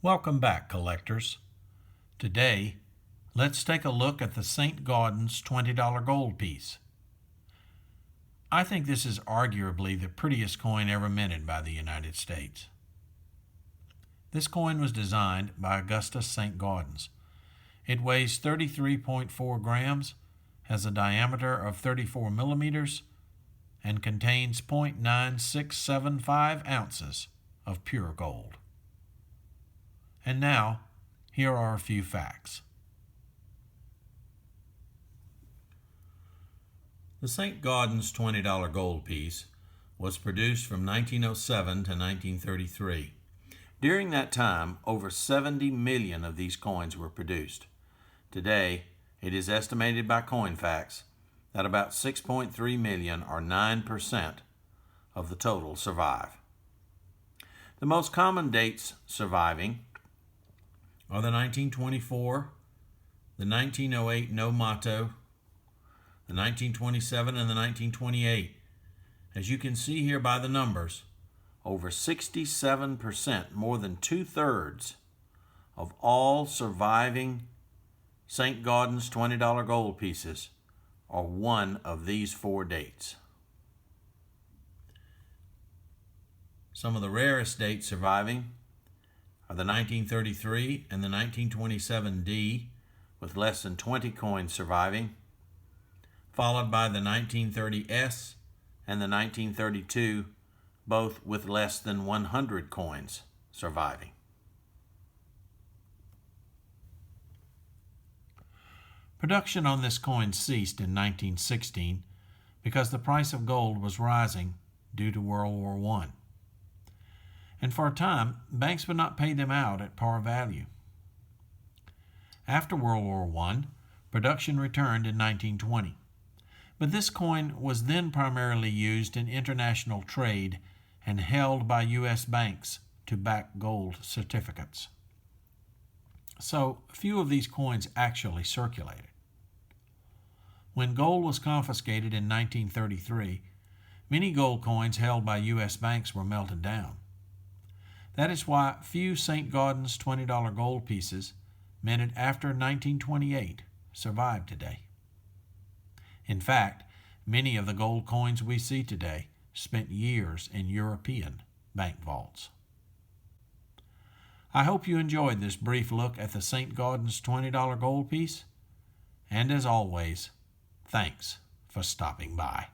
Welcome back, collectors. Today, let's take a look at the St. Gaudens $20 gold piece. I think this is arguably the prettiest coin ever minted by the United States. This coin was designed by Augustus St. Gaudens. It weighs 33.4 grams, has a diameter of 34 millimeters, and contains 0.9675 ounces of pure gold. And now, here are a few facts. The St. Gaudens $20 gold piece was produced from 1907 to 1933. During that time, over 70 million of these coins were produced. Today, it is estimated by CoinFacts that about 6.3 million, or 9%, of the total survive. The most common dates surviving are the 1924, the 1908 no motto, the 1927, and the 1928. As you can see here by the numbers, over 67%, more than 2/3 of all surviving St. Gaudens $20 gold pieces are one of these four dates. Some of the rarest dates surviving are the 1933 and the 1927 D, with less than 20 coins surviving, followed by the 1930 S and the 1932, both with less than 100 coins surviving. Production on this coin ceased in 1916 because the price of gold was rising due to World War I. And for a time, banks would not pay them out at par value. After World War I, production returned in 1920. But this coin was then primarily used in international trade and held by U.S. banks to back gold certificates. So few of these coins actually circulated. When gold was confiscated in 1933, many gold coins held by U.S. banks were melted down. That is why few St. Gaudens $20 gold pieces minted after 1928 survive today. In fact, many of the gold coins we see today spent years in European bank vaults. I hope you enjoyed this brief look at the St. Gaudens $20 gold piece, and as always, thanks for stopping by.